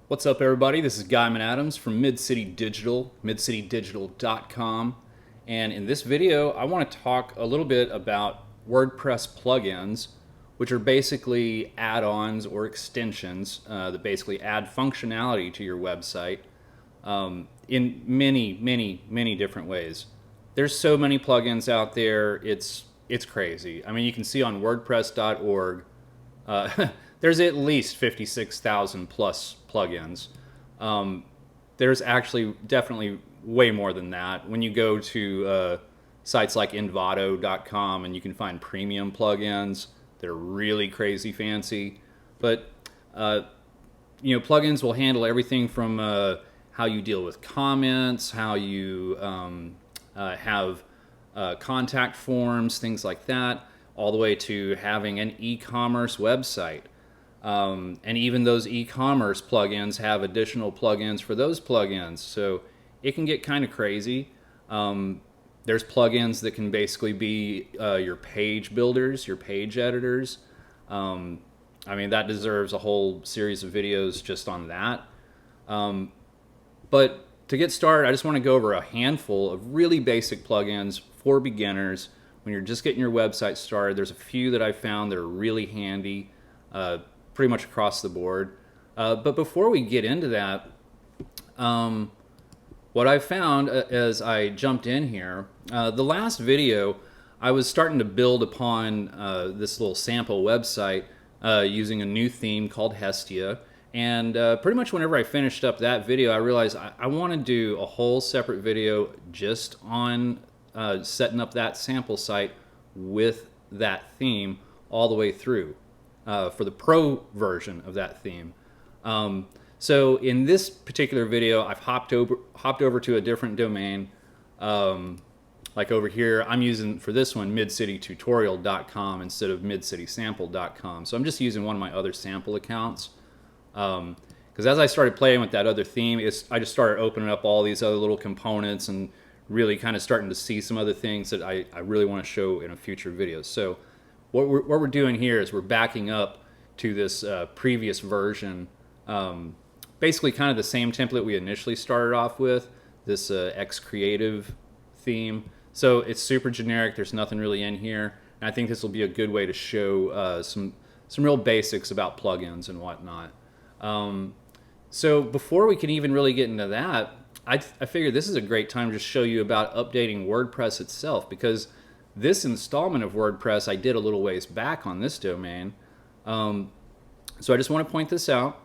What's up, everybody? This is Guyman Adams from Mid-City Digital, midcitydigital.com. And in this video, I want to talk a little bit about WordPress plugins, which are basically add-ons or extensions that basically add functionality to your website in many different ways. There's so many plugins out there, it's crazy. I mean, you can see on WordPress.org, there's at least 56,000 plus plugins. There's actually definitely way more than that. When you go to sites like envato.com and you can find premium plugins, they're really crazy fancy. But plugins will handle everything from how you deal with comments, how you have contact forms, things like that, all the way to having an e-commerce website. And even those e-commerce plugins have additional plugins for those plugins. So it can get kind of crazy. There's plugins that can basically be your page builders, your page editors. I mean, that deserves a whole series of videos just on that. But to get started, I just want to go over a handful of really basic plugins for beginners when you're just getting your website started. There's a few that I found that are really handy, pretty much across the board. But before we get into that, what I found as I jumped in here, the last video, I was starting to build upon this little sample website using a new theme called Hestia. And pretty much whenever I finished up that video, I realized I want to do a whole separate video just on setting up that sample site with that theme all the way through for the pro version of that theme. So in this particular video, I've hopped over to a different domain. Like over here, I'm using for this one midcitytutorial.com instead of midcitysample.com. So I'm just using one of my other sample accounts. Because as I started playing with that other theme, I just started opening up all these other little components and really kind of starting to see some other things that I really want to show in a future video. So what we're doing here is we're backing up to this previous version, basically kind of the same template we initially started off with, this X Creative theme. So it's super generic, there's nothing really in here, and I think this will be a good way to show some real basics about plugins and whatnot. So before we can even really get into that, I figured this is a great time to just show you about updating WordPress itself, because this installment of WordPress I did a little ways back on this domain. So I just want to point this out.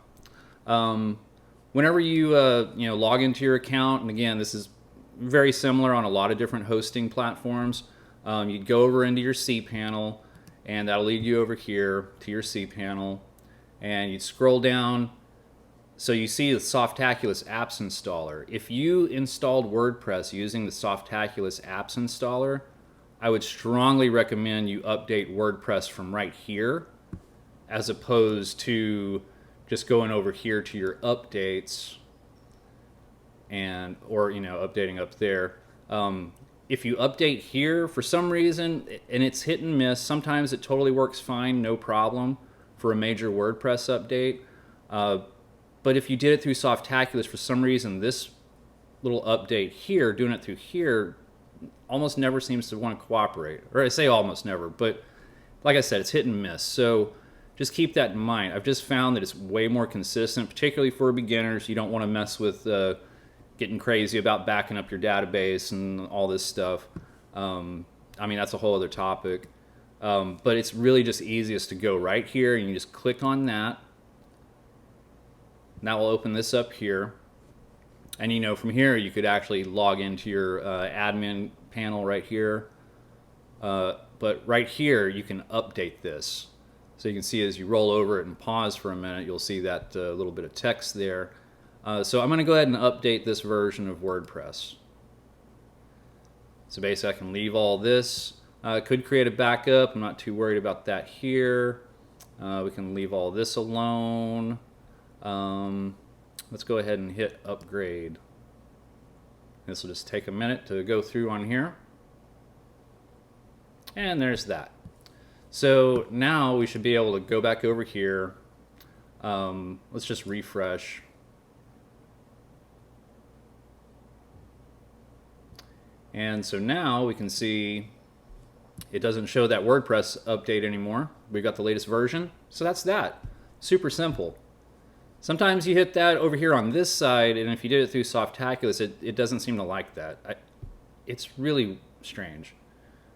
Whenever you log into your account, and again, this is very similar on a lot of different hosting platforms, you'd go over into your cPanel, and that'll lead you over here to your cPanel, and you'd scroll down. So you see the Softaculous Apps Installer. If you installed WordPress using the Softaculous Apps Installer, I would strongly recommend you update WordPress from right here, as opposed to just going over here to your updates or updating up there. If you update here for some reason, and it's hit and miss, sometimes it totally works fine, no problem for a major WordPress update. But if you did it through Softaculous, for some reason, this little update here, doing it through here, almost never seems to want to cooperate. Or I say almost never, but like I said, it's hit and miss. So just keep that in mind. I've just found that it's way more consistent, particularly for beginners. You don't want to mess with getting crazy about backing up your database and all this stuff. I mean, that's a whole other topic. But it's really just easiest to go right here, and you just click on that. That will open this up here. And from here you could actually log into your admin panel right here. But right here you can update this. So you can see as you roll over it and pause for a minute, you'll see that little bit of text there. So I'm going to go ahead and update this version of WordPress. So basically I can leave all this. Could create a backup. I'm not too worried about that here. We can leave all this alone. Let's go ahead and hit upgrade. This will just take a minute to go through on here. And there's that. So now we should be able to go back over here. Let's just refresh. And so now we can see it doesn't show that WordPress update anymore. We got the latest version. So that's that. Super simple. Sometimes you hit that over here on this side, and if you did it through Softaculous, it doesn't seem to like that. It's really strange.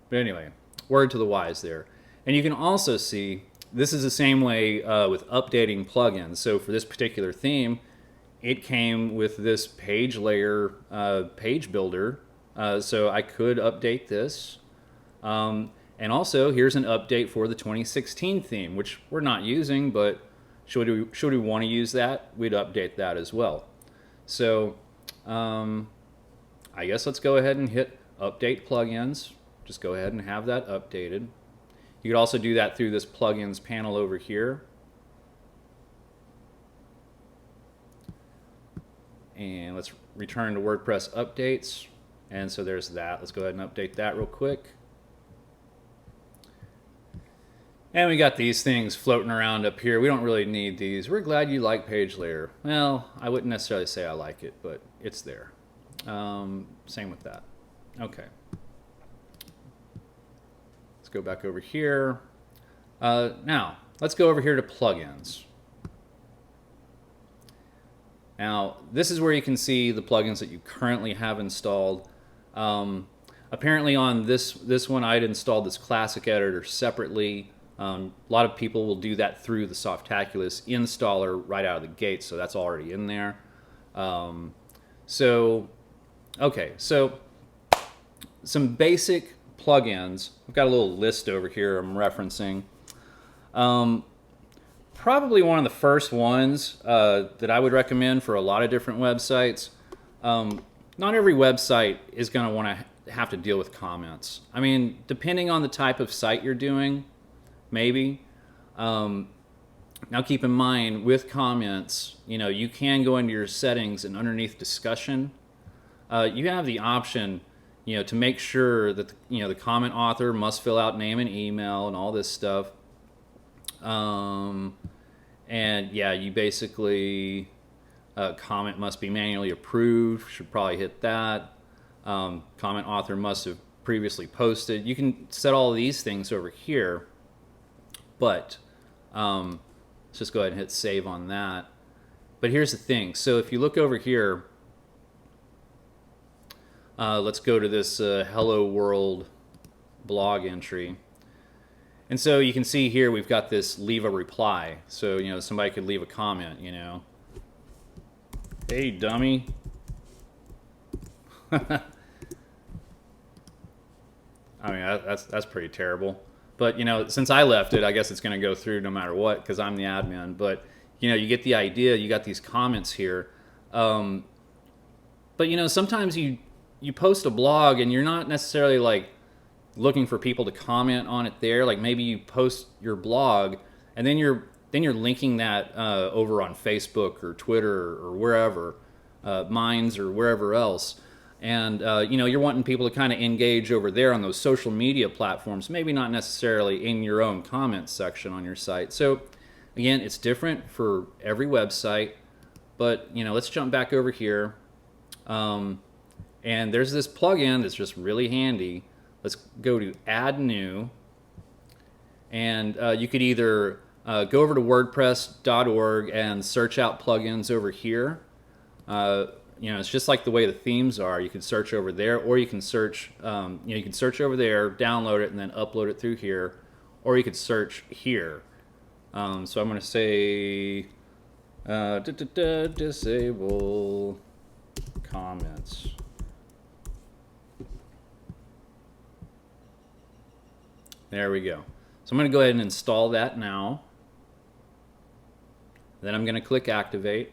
But anyway, word to the wise there. And you can also see this is the same way with updating plugins. So for this particular theme, it came with this page layer page builder. So I could update this. And also, here's an update for the 2016 theme, which we're not using, but should we want to use that, we'd update that as well. So I guess let's go ahead and hit Update Plugins. Just go ahead and have that updated. You could also do that through this Plugins panel over here. And let's return to WordPress updates. And so there's that. Let's go ahead and update that real quick. And we got these things floating around up here. We don't really need these. We're glad you like page layer. Well, I wouldn't necessarily say I like it, but it's there. Same with that. Okay. Let's go back over here. Now, let's go over here to plugins. Now, this is where you can see the plugins that you currently have installed. Apparently on this one, I'd installed this classic editor separately. A lot of people will do that through the Softaculous installer right out of the gate, so that's already in there. Okay, so some basic plugins. I've got a little list over here I'm referencing. Probably one of the first ones that I would recommend for a lot of different websites. Not every website is going to want to have to deal with comments. I mean, depending on the type of site you're doing, maybe. Now keep in mind, with comments, you can go into your settings and underneath discussion, you have the option, to make sure that the comment author must fill out name and email and all this stuff. And yeah, you basically comment must be manually approved. Should probably hit that. Comment author must have previously posted. You can set all of these things over here. But let's just go ahead and hit save on that. But here's the thing. So if you look over here, let's go to this Hello World blog entry. And so you can see here we've got this leave a reply. So, somebody could leave a comment, Hey, dummy. I mean, that's pretty terrible. But, since I left it, I guess it's going to go through no matter what because I'm the admin. But, you get the idea. You got these comments here. But, sometimes you post a blog and you're not necessarily, like, looking for people to comment on it there. Like, maybe you post your blog and then you're linking that over on Facebook or Twitter or wherever, Minds or wherever else. And, you're wanting people to kind of engage over there on those social media platforms, maybe not necessarily in your own comments section on your site. So, again, it's different for every website. But, let's jump back over here. And there's this plugin that's just really handy. Let's go to Add New. And you could either go over to WordPress.org and search out plugins over here. It's just like the way the themes are. You can search over there, or you can search, you can search over there, download it, and then upload it through here, or you could search here. So I'm going to say disable comments. There we go. So I'm going to go ahead and install that now. Then I'm going to click activate.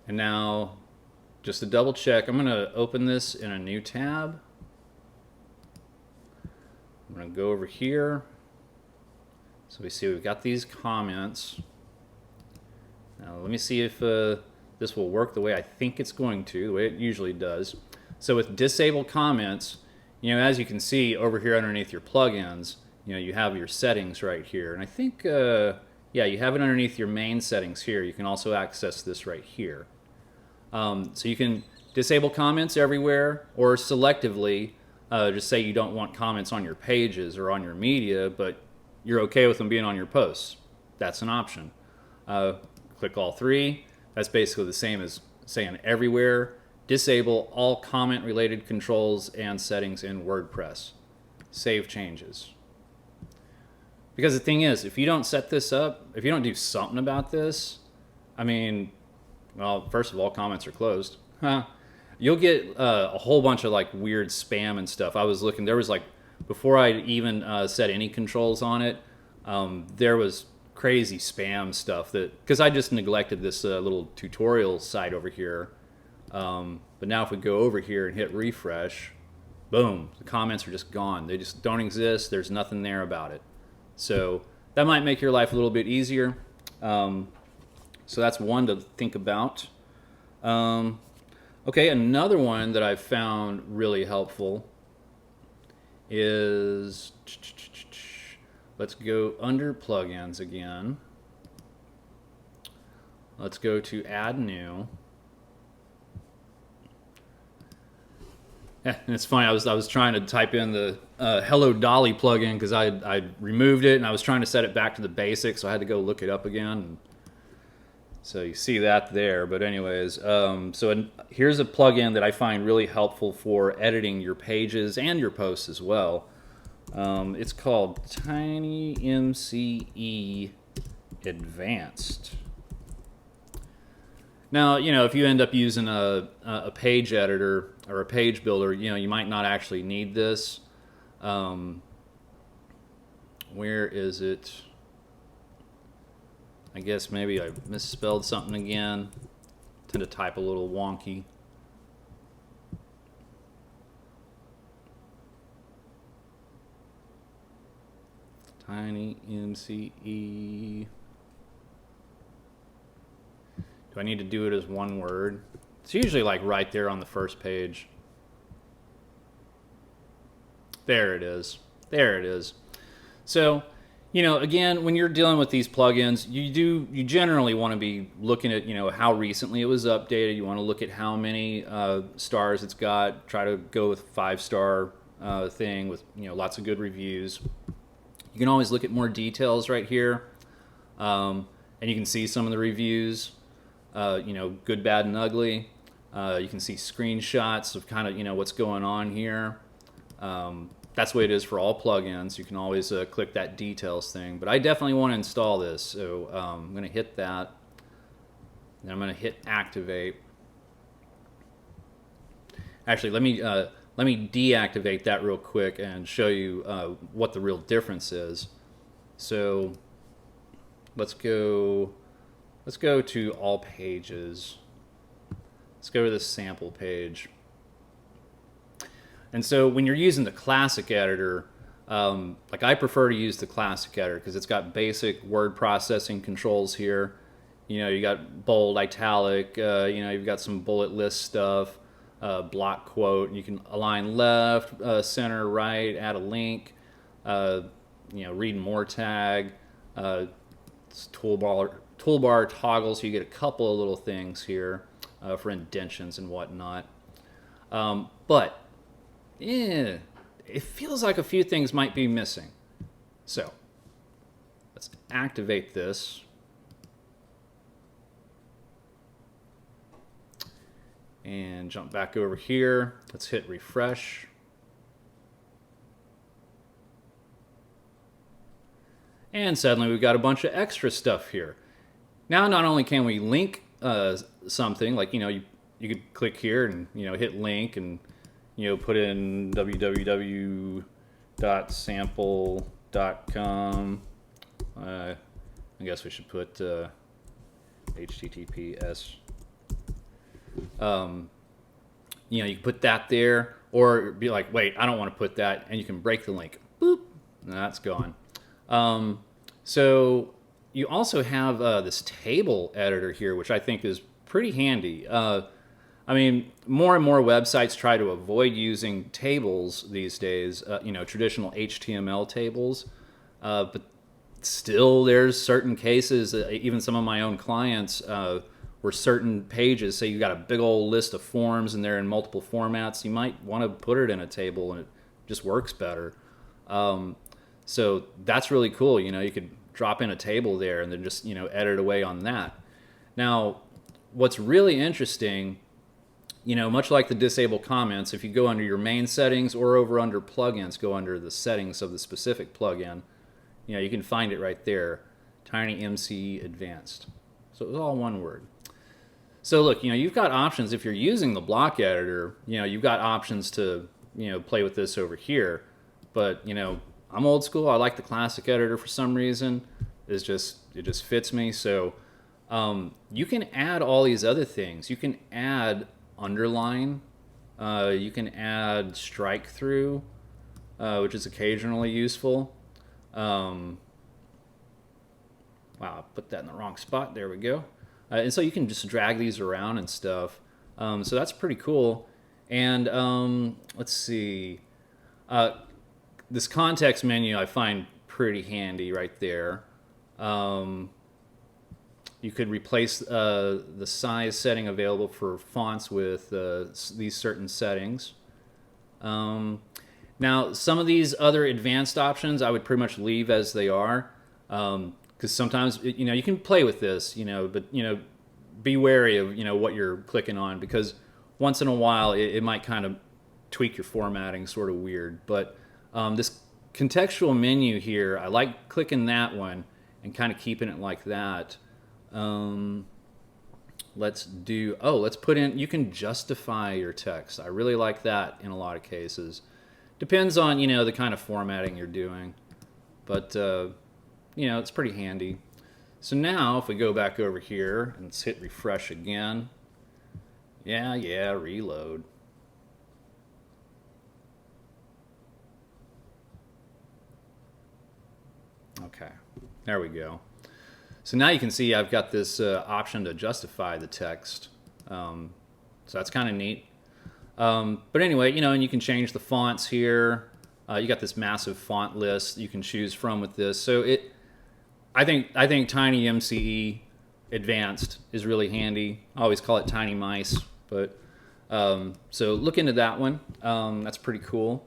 And now, just to double check, I'm going to open this in a new tab. I'm going to go over here. So we see we've got these comments. Now let me see if this will work the way I think it's going to, the way it usually does. So with disable comments, as you can see over here underneath your plugins, you have your settings right here. And I think, yeah, you have it underneath your main settings here. You can also access this right here. So you can disable comments everywhere, or selectively just say you don't want comments on your pages or on your media, but you're okay with them being on your posts. That's an option. Click all three. That's basically the same as saying everywhere. Disable all comment related controls and settings in WordPress. Save changes. Because the thing is, if you don't set this up, if you don't do something about this, I mean, well, first of all, comments are closed. You'll get a whole bunch of like weird spam and stuff. I was looking, there was like, before I even set any controls on it, there was crazy spam stuff that, because I just neglected this little tutorial site over here. But now if we go over here and hit refresh, boom, the comments are just gone. They just don't exist. There's nothing there about it. So that might make your life a little bit easier. So that's one to think about. Okay, another one that I've found really helpful is, let's go under plugins again. Let's go to add new. And it's funny, I was trying to type in the Hello Dolly plugin because I removed it and I was trying to set it back to the basics, so I had to go look it up again. So you see that there. But anyways, here's a plugin that I find really helpful for editing your pages and your posts as well. It's called TinyMCE Advanced. Now, you know, if you end up using a page editor or a page builder, you know, you might not actually need this. Where is it? I guess maybe I misspelled something again. Tend to type a little wonky. TinyMCE. Do I need to do it as one word? It's usually like right there on the first page. There it is. There it is. So, you know, again, when you're dealing with these plugins, you generally want to be looking at, you know, how recently it was updated. You want to look at how many stars it's got. Try to go with 5-star thing with, you know, lots of good reviews. You can always look at more details right here, and you can see some of the reviews. You know, good, bad, and ugly. You can see screenshots of kind of, you know, what's going on here. That's the way it is for all plugins. You can always click that details thing. But I definitely want to install this, so I'm going to hit that. Then I'm going to hit activate. Actually, let me deactivate that real quick and show you what the real difference is. So let's go to all pages. Let's go to the sample page. And so when you're using the classic editor, like I prefer to use the classic editor because it's got basic word processing controls here. You know, you got bold, italic, you know, you've got some bullet list stuff, block quote. You can align left, center, right, add a link, you know, read more tag, toolbar toggle, so you get a couple of little things here for indentions and whatnot. But it feels like a few things might be missing. So let's activate this. And jump back over here. Let's hit refresh. And suddenly we've got a bunch of extra stuff here. Now, not only can we link something, like, you know, you could click here and, you know, hit link and, you know, put in www.sample.com. I guess we should put HTTPS. You know, you can put that there, or be like, wait, I don't want to put that, and you can break the link. Boop, and that's gone. So you also have this table editor here, which I think is pretty handy. I mean, more and more websites try to avoid using tables these days, you know, traditional HTML tables, but still there's certain cases, even some of my own clients, or certain pages, say you got a big old list of forms and they're in multiple formats, you might want to put it in a table and it just works better. So that's really cool. You could drop in a table there and then just, edit away on that. Now, what's really interesting, much like the disable comments, if you go under your main settings or over under plugins, go under the settings of the specific plugin, you can find it right there, TinyMCE Advanced. So it was all one word. So look, you've got options if you're using the block editor. You've got options to play with this over here. But I'm old school. I like the classic editor for some reason. It just fits me. So you can add all these other things. You can add underline. You can add strike through, which is occasionally useful. Wow, I put that in the wrong spot. There we go. And so you can just drag these around and stuff. So that's pretty cool. And let's see. This context menu I find pretty handy right there. You could replace the size setting available for fonts with these certain settings. Now, some of these other advanced options I would pretty much leave as they are. Because sometimes, you can play with this, but, be wary of, what you're clicking on, because once in a while it might kind of tweak your formatting sort of weird. But this contextual menu here, I like clicking that one and kind of keeping it like that. Let's put in, you can justify your text. I really like that in a lot of cases. Depends on, the kind of formatting you're doing. But, it's pretty handy. So now if we go back over here and let's hit refresh again. Yeah, reload. Okay, there we go. So now you can see I've got this option to justify the text. So that's kind of neat. But anyway, and you can change the fonts here. You got this massive font list you can choose from with this. So I think TinyMCE Advanced is really handy. I always call it Tiny Mice, but so look into that one. That's pretty cool.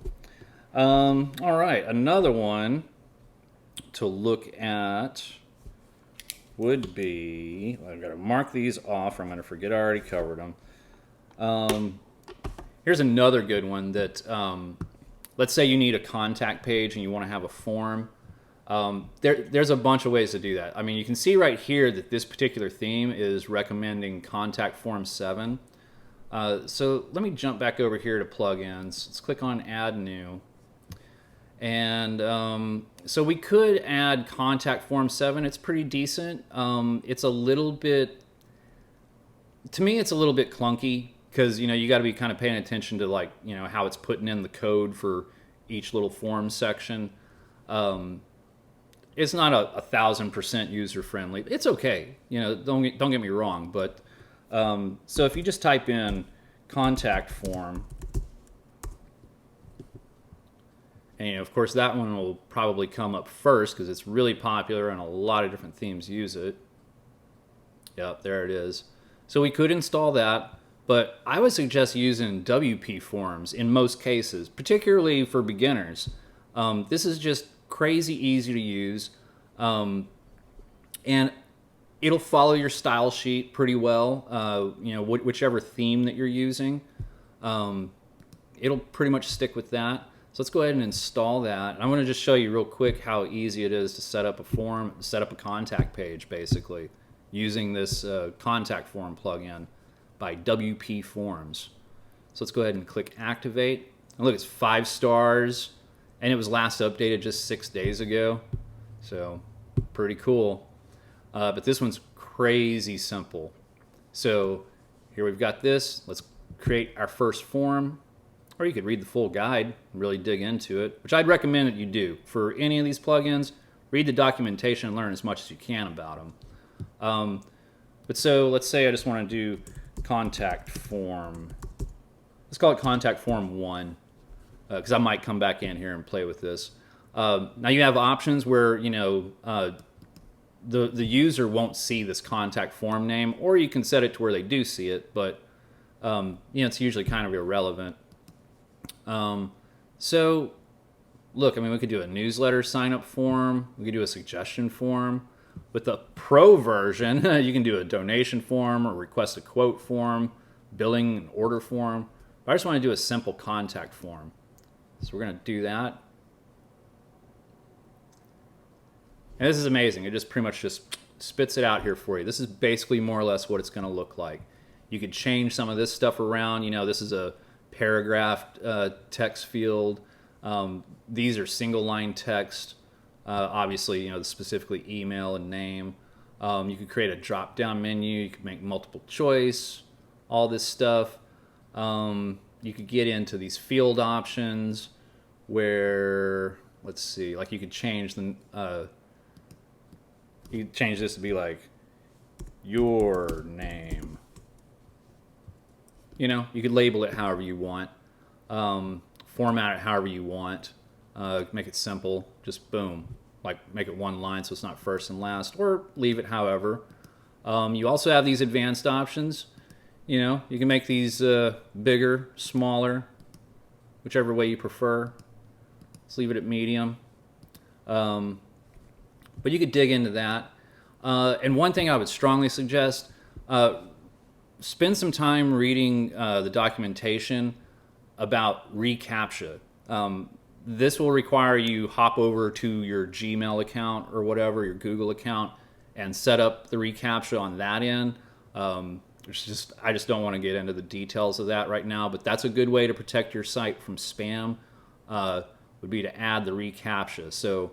All right, another one to look at would be, I've got to mark these off or I'm going to forget I already covered them. Here's another good one that, let's say you need a contact page and you want to have a form. There's a bunch of ways to do that. I mean, you can see right here that this particular theme is recommending contact form 7. So let me jump back over here to plugins. Let's click on add new. And so we could add contact form 7. It's pretty decent. It's a little bit, to me, it's a little bit clunky because, you got to be kind of paying attention to how it's putting in the code for each little form section. It's not 1,000% user friendly. It's okay. Don't get me wrong. But so if you just type in contact form, and of course that one will probably come up first because it's really popular and a lot of different themes use it. Yep, there it is. So we could install that, but I would suggest using WP forms in most cases, particularly for beginners. This is just crazy easy to use, and it'll follow your style sheet pretty well. Whichever theme that you're using, it'll pretty much stick with that. So let's go ahead and install that. I'm going to just show you real quick how easy it is to set up a form, set up a contact page, basically, using this contact form plugin by WP Forms. So let's go ahead and click activate. And look, it's 5 stars, and it was last updated just 6 days ago. So pretty cool. But this one's crazy simple. So here we've got this. Let's create our first form. Or you could read the full guide and really dig into it, which I'd recommend that you do. For any of these plugins, read the documentation and learn as much as you can about them. But so let's say I just want to do contact form. Let's call it contact form 1, because I might come back in here and play with this. Now you have options where, the user won't see this contact form name, or you can set it to where they do see it, but it's usually kind of irrelevant. So look, I mean, we could do a newsletter sign up form. We could do a suggestion form. With the pro version, you can do a donation form or request a quote form, billing and order form. But I just want to do a simple contact form. So we're going to do that. And this is amazing. It just pretty much just spits it out here for you. This is basically more or less what it's going to look like. You could change some of this stuff around. This is a paragraph text field. These are single line text. Obviously, specifically email and name. You could create a drop down menu. You could make multiple choice, all this stuff. You could get into these field options where, let's see, like you could change the, you could change this to be like your name. You could label it however you want, format it however you want. Make it simple, just boom, like make it one line so it's not first and last, or leave it however. You also have these advanced options. You can make these bigger, smaller, whichever way you prefer. Let's leave it at medium. But you could dig into that. And one thing I would strongly suggest, spend some time reading the documentation about reCAPTCHA. This will require you hop over to your Gmail account or whatever, your Google account, and set up the reCAPTCHA on that end. I just don't want to get into the details of that right now, but that's a good way to protect your site from spam, would be to add the reCAPTCHA. So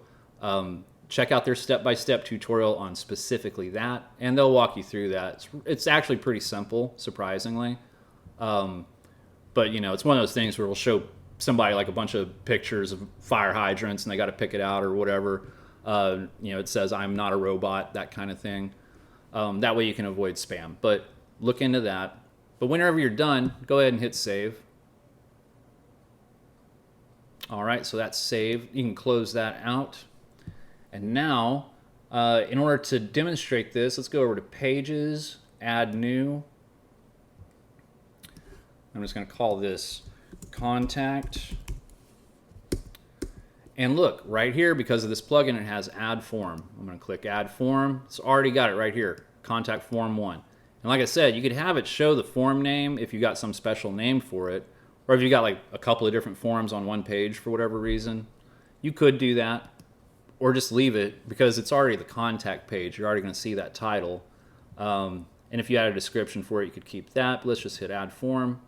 check out their step-by-step tutorial on specifically that, and they'll walk you through that. It's actually pretty simple, surprisingly. But, it's one of those things where we'll show somebody like a bunch of pictures of fire hydrants and they got to pick it out or whatever. It says I'm not a robot, that kind of thing. That way you can avoid spam. But look into that. But whenever you're done, go ahead and hit save. All right, so that's saved. You can close that out. And now, in order to demonstrate this, let's go over to Pages, Add New. I'm just going to call this Contact. And look, right here, because of this plugin, it has Add Form. I'm going to click Add Form. It's already got it right here, Contact Form 1. And like I said, you could have it show the form name if you got some special name for it, or if you got like a couple of different forms on one page for whatever reason. You could do that, or just leave it because it's already the contact page. You're already going to see that title. And if you add a description for it, you could keep that. But let's just hit Add Form.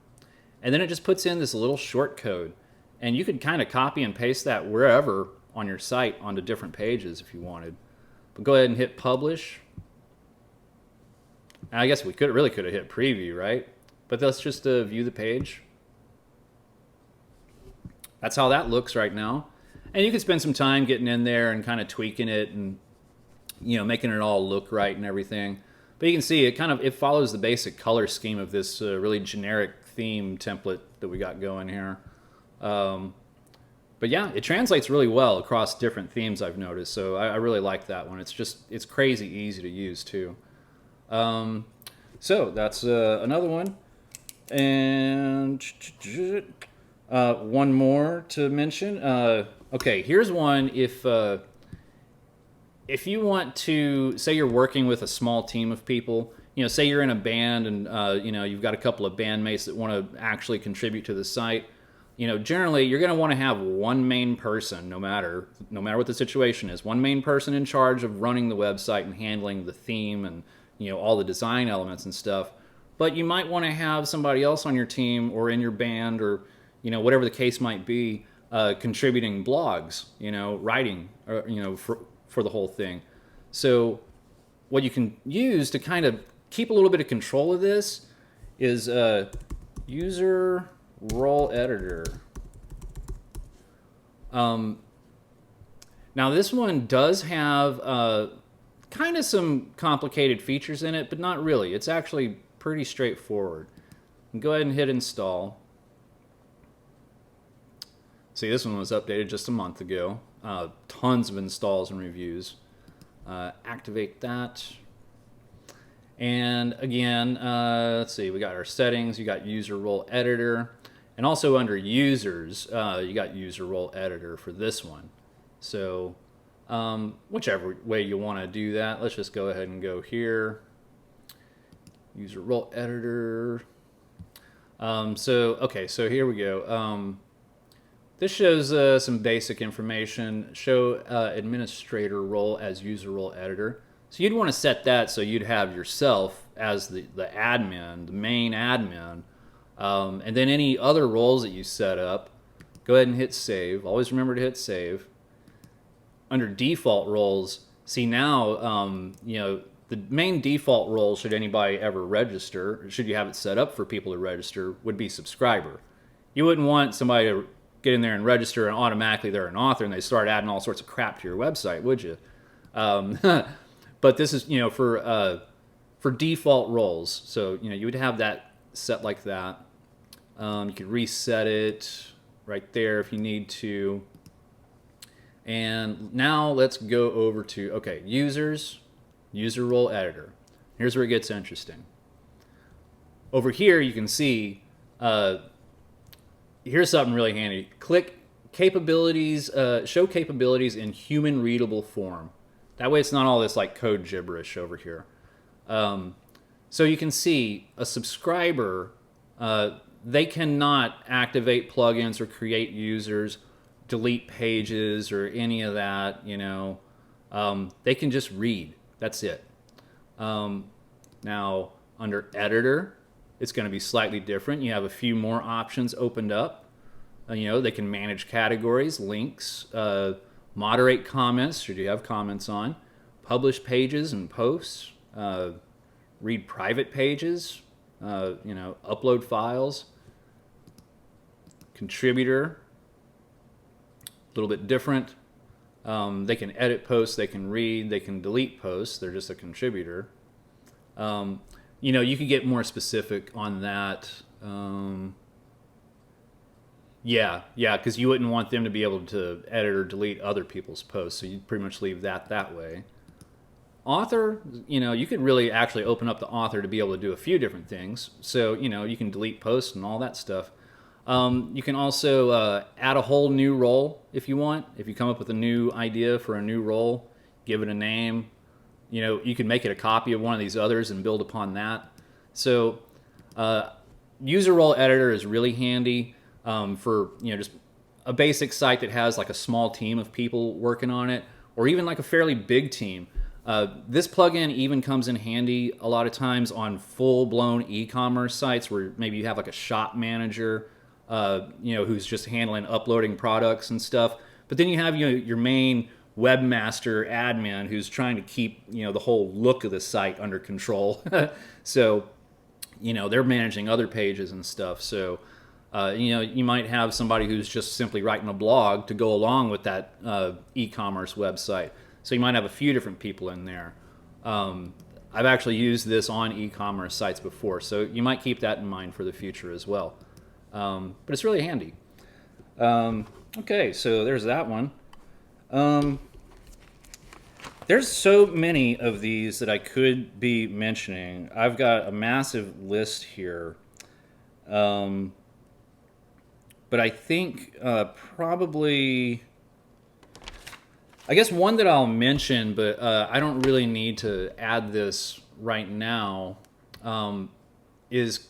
And then it just puts in this little short code. And you could kind of copy and paste that wherever on your site onto different pages if you wanted. But go ahead and hit Publish. And I guess we could have hit Preview, right? But let's just view the page. That's how that looks right now. And you can spend some time getting in there and kind of tweaking it and making it all look right and everything. But you can see it follows the basic color scheme of this really generic theme template that we got going here. But yeah, it translates really well across different themes, I've noticed. So I really like that one. It's crazy easy to use too. So that's another one. And one more to mention. Okay, here's one. If you want to, say you're working with a small team of people, say you're in a band and you've got a couple of bandmates that want to actually contribute to the site. Generally you're going to want to have one main person, no matter what the situation is, one main person in charge of running the website and handling the theme and all the design elements and stuff. But you might want to have somebody else on your team or in your band or whatever the case might be, contributing blogs, writing, or, for the whole thing. So what you can use to kind of keep a little bit of control of this is user role editor. Now this one does have kind of some complicated features in it, but not really. It's actually pretty straightforward. Go ahead and hit install. See, this one was updated just a month ago. Tons of installs and reviews. activate that. And again, let's see, we got our settings, you got user role editor, and also under users, you got user role editor for this one. So whichever way you want to do that, let's just go ahead and go here. User role editor. Okay, so here we go. This shows some basic information. Show administrator role as user role editor. So you'd want to set that so you'd have yourself as the admin, the main admin. And then any other roles that you set up, go ahead and hit save. Always remember to hit save. Under default roles, see now, you know, the main default role, should anybody ever register, should you have it set up for people to register, would be subscriber. You wouldn't want somebody to get in there and register and automatically they're an author and they start adding all sorts of crap to your website, would you? But this is, you know, for default roles. So, you know, you would have that set like that. You could reset it right there if you need to. And now let's go over to, okay, users, user role editor. Here's where it gets interesting. Over here, you can see, here's something really handy. Click capabilities, show capabilities in human readable form. That way it's not all this like code gibberish over here. So you can see a subscriber, they cannot activate plugins or create users, delete pages or any of that, you know. They can just read. That's it. Now, under editor, it's going to be slightly different. You have a few more options opened up. You know, they can manage categories, links, moderate comments, should you have comments on, publish pages and posts, read private pages, you know, upload files, contributor, a little bit different. They can edit posts, they can read, they can delete posts, they're just a contributor. You know, you could get more specific on that. Yeah, because you wouldn't want them to be able to edit or delete other people's posts, so you'd pretty much leave that way. Author, you know, you could really actually open up the author to be able to do a few different things. So, you know, you can delete posts and all that stuff. You can also add a whole new role if you want. If you come up with a new idea for a new role, give it a name. You know, you can make it a copy of one of these others and build upon that. So, user role editor is really handy for, you know, just a basic site that has like a small team of people working on it, or even like a fairly big team. This plugin even comes in handy a lot of times on full-blown e-commerce sites where maybe you have like a shop manager, you know, who's just handling uploading products and stuff. But then you have, you know, your main webmaster admin who's trying to keep, you know, the whole look of the site under control. So, you know, they're managing other pages and stuff. So, you know, you might have somebody who's just simply writing a blog to go along with that e-commerce website. So you might have a few different people in there. I've actually used this on e-commerce sites before, so you might keep that in mind for the future as well. But it's really handy. Okay, so there's that one. There's so many of these that I could be mentioning. I've got a massive list here. But I think probably... I guess one that I'll mention, but I don't really need to add this right now, is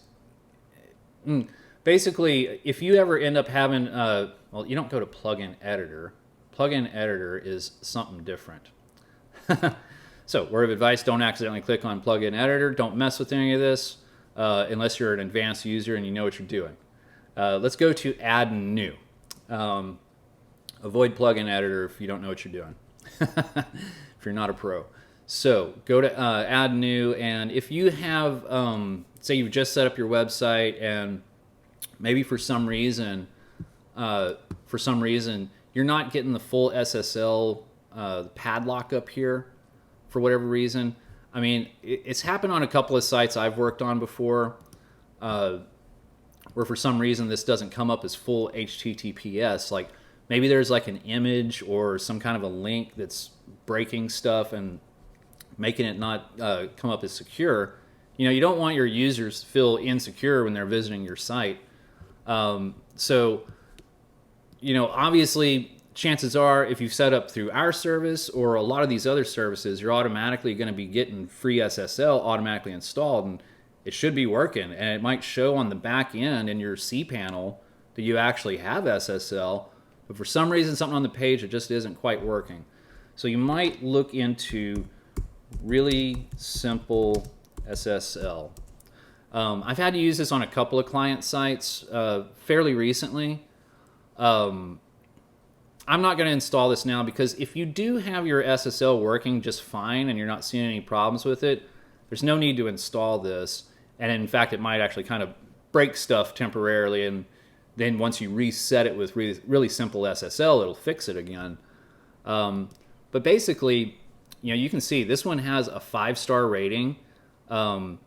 basically if you ever end up having, well, you don't go to plugin editor. Plugin editor is something different. So, word of advice, don't accidentally click on plugin editor. Don't mess with any of this unless you're an advanced user and you know what you're doing. Let's go to add new. Avoid plugin editor if you don't know what you're doing, if you're not a pro. So go to add new, and if you have, say you've just set up your website and maybe for some reason you're not getting the full SSL padlock up here for whatever reason. I mean, it's happened on a couple of sites I've worked on before, where for some reason this doesn't come up as full HTTPS, like maybe there's like an image or some kind of a link that's breaking stuff, and making it not come up as secure. You don't want your users to feel insecure when they're visiting your site. So, obviously, chances are if you've set up through our service or a lot of these other services, you're automatically going to be getting free SSL automatically installed, and it should be working. And it might show on the back end in your cPanel that you actually have SSL, but for some reason, something on the page, it just isn't quite working. So you might look into really simple SSL. I've had to use this on a couple of client sites fairly recently. I'm not going to install this now because if you do have your SSL working just fine and you're not seeing any problems with it, there's no need to install this. And in fact, it might actually kind of break stuff temporarily, and then once you reset it with really simple SSL, it'll fix it again. But basically, you can see this one has a 5-star rating. I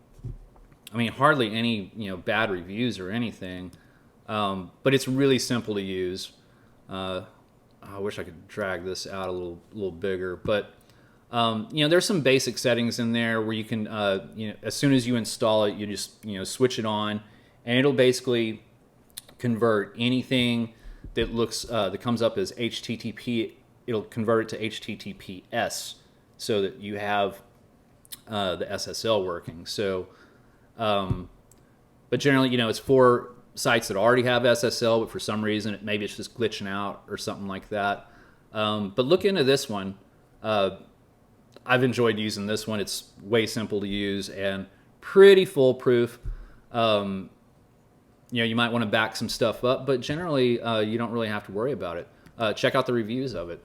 mean, hardly any bad reviews or anything, but it's really simple to use. I wish I could drag this out a little bigger, but there's some basic settings in there where you can, as soon as you install it, you just switch it on, and it'll basically convert anything that looks that comes up as HTTP. It'll convert it to HTTPS so that you have the SSL working. So, but generally, it's for sites that already have SSL, but for some reason, maybe it's just glitching out or something like that. But look into this one. I've enjoyed using this one. It's way simple to use and pretty foolproof. You might want to back some stuff up, but generally, you don't really have to worry about it. Check out the reviews of it.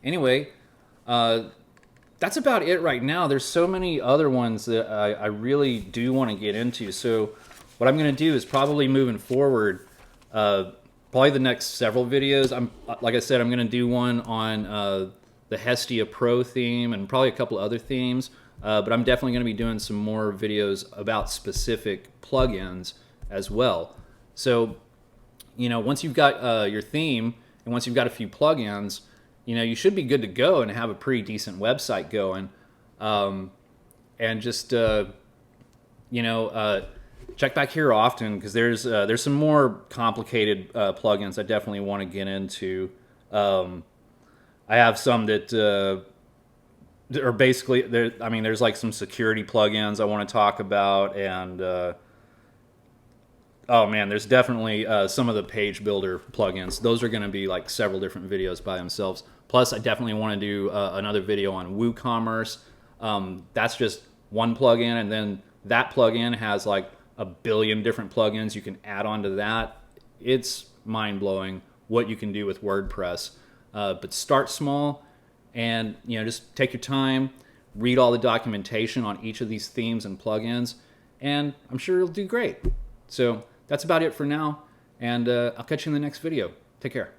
Anyway, that's about it right now. There's so many other ones that I really do want to get into. So what I'm going to do is probably moving forward, probably the next several videos. Like I said, I'm going to do one on the Hestia Pro theme and probably a couple other themes. But I'm definitely going to be doing some more videos about specific plugins as well. So, once you've got your theme and once you've got a few plugins, you should be good to go and have a pretty decent website going. And just, check back here often because there's some more complicated plugins I definitely want to get into. I have some that are basically there's like some security plugins I want to talk about, and oh man, there's definitely some of the page builder plugins. Those are going to be like several different videos by themselves. Plus, I definitely want to do another video on WooCommerce. That's just one plugin, and then that plugin has like a billion different plugins you can add on to that. It's mind-blowing what you can do with WordPress. But start small and just take your time, read all the documentation on each of these themes and plugins, and I'm sure you'll do great. So that's about it for now, and I'll catch you in the next video. Take care.